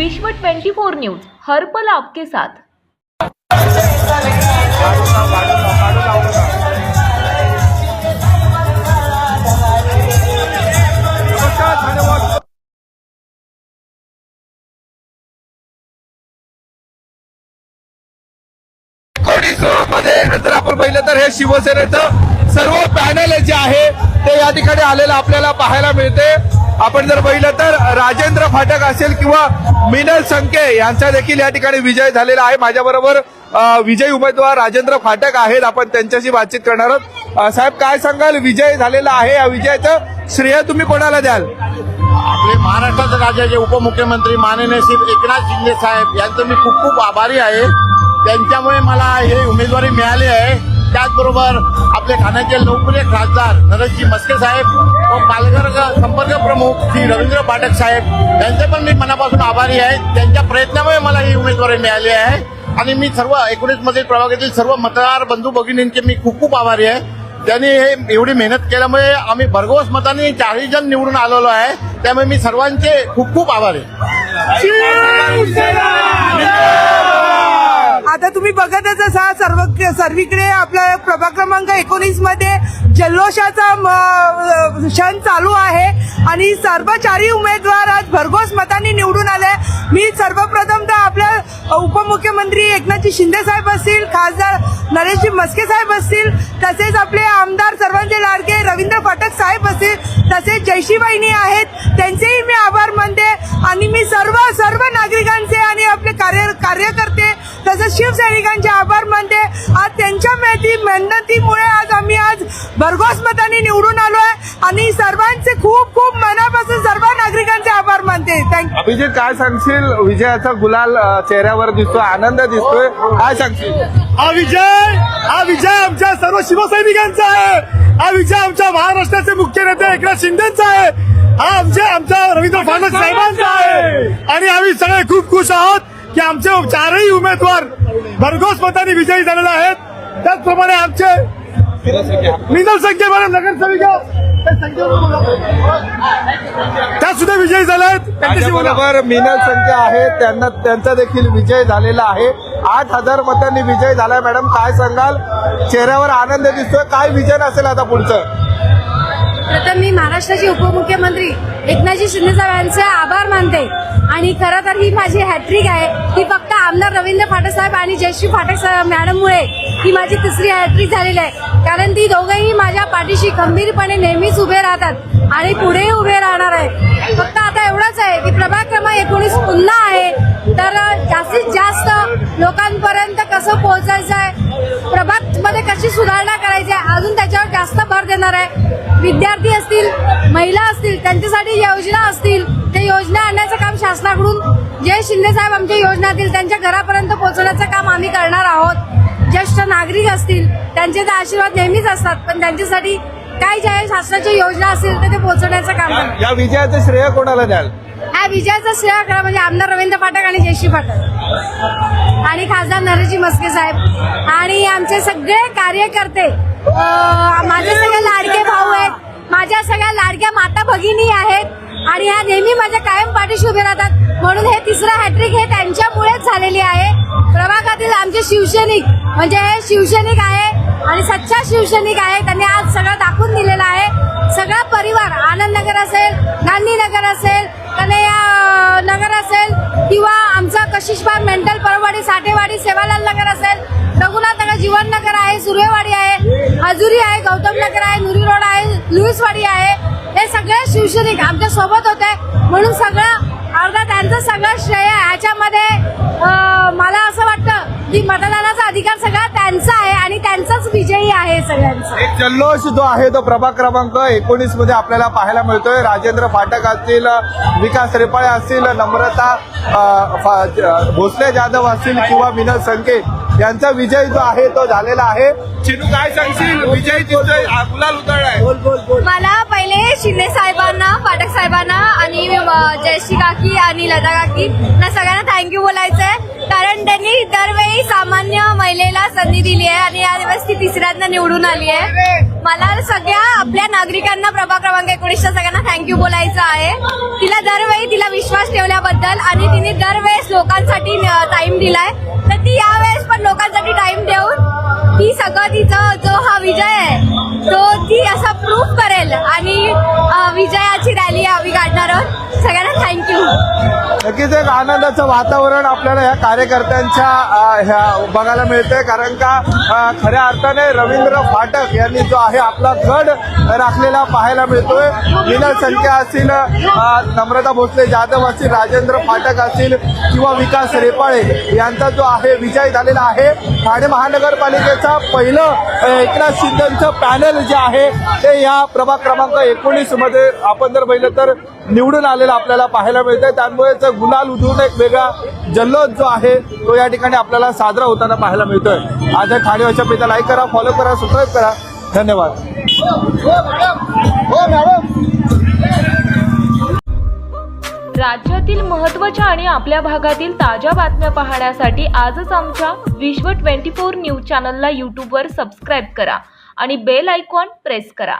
विश्व 24 न्यूज हर पल आपके साथ। नंतर आपण पाहिलं तर हे शिवसेनेचं सर्व पॅनल जे आहे ते या ठिकाणी आलेलं आपल्याला पाहायला मिळते। आपण जर पाहिलं तर राजेंद्र फाटक असेल किंवा मिनल संके यांचा देखील या ठिकाणी विजय झालेला आहे। माझ्याबरोबर विजयी उमेदवार राजेंद्र फाटक आहेत, आपण त्यांच्याशी बातचीत करणार आहोत। साहेब, काय सांगाल, विजय झालेला आहे, या विजयाचं श्रेय तुम्ही कोणाला द्याल? आपले महाराष्ट्राचे राज्याचे उपमुख्यमंत्री माननीय श्री एकनाथ शिंदे साहेब यांचं मी खूप खूप आभारी आहे। त्यांच्यामुळे मला हे उमेदवारी मिळाली आहे। त्याचबरोबर आपले ठाण्याचे लोकप्रिय खासदार नरेशजी मस्के साहेब व पालघर संपर्क प्रमुख श्री रवींद्र फाटक साहेब यांचे पण मी मनापासून आभारी आहे। त्यांच्या प्रयत्नामुळे मला ही उमेदवारी मिळाली आहे आणि मी सर्व 19 मधील प्रभागातील सर्व मतदार बंधू भगिनींचे मी खूप खूप आभारी आहे। त्यांनी हे एवढी मेहनत केल्यामुळे आम्ही भरघोस मतांनी 40 जण निवडून आलेलो आहे। त्यामुळे मी सर्वांचे खूप खूप आभारी आहे। आता तुम्ही बघतच असा सर्वीकडे आपल्या प्रभाग क्रमांक 19 मध्ये जल्लोषाचा क्षण चालू आहे आणि सर्व 4 उमेदवार आज भरघोस मतांनी निवडून आले। मी सर्वप्रथम तर आपल्या उपमुख्यमंत्री एकनाथजी शिंदे साहेब असतील, खासदार नरेशजी मस्के साहेब असतील, तसेच आपले आमदार सर्वांचे लाडके रवींद्र फाटक साहेब असतील, तसेच जयश्रीबाईंनी आहेत, त्यांचेही मी आभार मानते। आणि मी सर्व नागरिकांचे आणि आपले कार्यकर्ते तसेच शिवसैनिकांचे आभार मानते। आज त्यांच्या मेहनतीमुळे आम्ही आज भरघोस मतांनी निवडून आलोय आणि सर्वांचे खूप खूप मनापासून सर्व नागरिकांचे आभार मानते। थँक्यू। अभिजित, काय सांगशील, विजयाचा गुलाल चेहऱ्यावर दिसतोय, आनंद दिसतोय, काय सांगशील? हा विजय आमच्या सर्व शिवसैनिकांचा आहे। हा विजय आमच्या महाराष्ट्राचे मुख्य नेते एकनाथ शिंदेचा आहे। हा आमच्या रवींद्र फाटक साहेबांचा आहे आणि आम्ही सगळे खूप खुश आहोत की आमचे 4ही उमेदवार भरघोस मतांनी विजयी झालेले आहेत। त्याचप्रमाणे आमचे मिनल संके मॅडम नगरसेविका त्या सुद्धा विजयी झाल्या आहेत। त्याच्याबरोबर मिनल संके आहेत, त्यांचा देखील विजय झालेला आहे। 8,000 मतांनी विजय झालाय। मॅडम, काय सांगाल, चेहऱ्यावर आनंद दिसतोय, काय विजन असेल आता पुढचं? प्रथम मी महाराष्ट्राचे उपमुख्यमंत्री एकनाथजी शिंदे साहेब यांचे आभार मानते आणि खरं तर ही माझी हॅट्रिक आहे। ही फक्त आमदार रवींद्र फाटक साहेब आणि जयश्री फाटक मॅडममुळे ही माझी तिसरी हॅट्रिक झालेली आहे, कारण ती दोघंही माझ्या पाठीशी खंबीरपणे नेहमीच उभे राहतात आणि पुढेही उभे राहणार आहे। फक्त आता एवढंच आहे की प्रभाग क्रमांक 19 पुन्हा आहे, तर जास्तीत जास्त लोकांपर्यंत कसं पोहोचायचं आहे, प्रभाग मध्ये कशी सुधारणा करायची आहे, अजून त्याच्यावर जास्त भर देणार आहे। विद्यार्थी असतील, महिला असतील, त्यांच्यासाठी योजना असतील, ते योजना आणण्याचं काम शासनाकडून जे शिंदे साहेब आमच्या योजनातील त्यांच्या घरापर्यंत पोहोचवण्याचं काम आम्ही करणार आहोत। ज्येष्ठ नागरिक असतील, त्यांचे तर आशीर्वाद नेहमीच असतात, पण त्यांच्यासाठी काही ज्या शासनाच्या योजना असतील तर ते पोहोचवण्याचं काम करणार। या विजयाचं श्रेय कोणाला द्याल? हा विजयाचं श्रेय खरं म्हणजे आमदार रवींद्र फाटक आणि जयश्री फाटक आणि खासदार नरेशजी मस्के साहेब आणि आमचे सगळे कार्यकर्ते, माझे सगळे लाडके भाऊ आहेत, माझ्या सगळ्या लाडक्या माता भगिनी आहेत आणि ह्या नेहमी माझ्या कायम पाठीशी उभे राहतात। म्हणून हे तिसरं हॅट्रिक हे त्यांच्यामुळेच झालेली आहे। प्रभागातील आमचे शिवसैनिक म्हणजे हे शिवसैनिक आहे आणि सच्चा शिवसैनिक आहे, त्यांनी आज सगळं दाखवून दिलेलं आहे। सगळा परिवार, आनंदनगर असेल, गांधीनगर असेल, कन्हैया नगर असेल किंवा आमचा कशिशबाग मेंटल परवाडी, साठेवाडी, सेवालाल नगर असेल, रघुनाथ नगर, जीवन नगर आहे, सुर्वेवाडी आहे, हजुरी आहे, गौतम नगर आहे, नुरी रोड आहे, लुईसवाडी आहे, हे सगळे शिवसैनिक आमच्या सोबत होते। म्हणून सगळं अर्धा त्यांचं सगळं श्रेय ह्याच्यामध्ये मला असं वाटतं की मतदानाचा अधिकार सगळा त्यांचा आहे आणि त्यांचाच विजयी आहे सगळ्यांचा। एक जल्लोष जो आहे तो प्रभाग क्रमांक 19 मध्ये आपल्याला पाहायला मिळतोय। राजेंद्र फाटक असतील, विकास रेपाळे असतील, नम्रता भोसले जाधव असतील किंवा मिनल संके यांचा विजय जो आहे तो झालेला आहे। चिनू, काय सांगशील, विजय गुलाल उतरलाय? मला पहिले शिंदे साहेबांना, फाटक साहेबांना आणि जयश्री काकी आणि लता काकी ना सगळ्यांना थँक्यू बोलायचंय, कारण त्यांनी दरवेळी सामान्य महिलेला वेळा संधी दिली आहे आणि यावेळेस ती तिसऱ्यांदा निवडून आली आहे. मला सगळ्या आपल्या नागरिकांना प्रभाग क्रमांक 19च्या सगळ्यांना थँक्यू बोलायचं आहे. तिला दरवेळी तिला विश्वास ठेवल्याबद्दल आणि तिने दरवेळेस लोकांसाठी टाइम दिलाय, तर ती यावेळेस पण लोकांसाठी टाइम देऊन ती सगळं तिचा जो हा विजय आहे तो ती असा प्रूफ करेल आणि विजयाची रॅली आम्ही काढणार आहोत. सगळ्यांना थँक्यू. नक्कीच एक आनंदाचं वातावरण आपल्याला या कार्यकर्त्यांच्या ह्या बघायला मिळतंय, कारण का खऱ्या अर्थाने रवींद्र फाटक यांनी जो आहे आपला गड राखलेला पाहायला मिळतोय. मिनल संख्या असतील, नम्रता भोसले जाधव असतील, राजेंद्र फाटक असतील किंवा विकास रेपाळे यांचा जो आहे विजय झालेला आहे. ठाणे महानगरपालिकेचा पहिलं एकनाथ शिंदेचं पॅनल जे आहे ते या प्रभाग क्रमांक 19 मध्ये आपण जर पाहिलं तर निवडून आलेला आपल्याला पाहायला मिळतंय. त्यामुळेच गुलाल उधळून एक वेगळा जल्लोष जो आहे तो या ठिकाणी आपल्याला साजरा होताना पाहायला मिळतोय. आज ठाणे वर्षा पेता लाईक करा, फॉलो करा, सबस्क्राईब करा. धन्यवाद. राज्यातील महत्त्वाच्या आणि आपल्या भागातील ताज्या बातम्या पाहण्यासाठी आजच आमच्या विश्व 24 न्यूज चॅनलला यूट्यूबवर सबस्क्राईब करा आणि बेल आयकॉन प्रेस करा.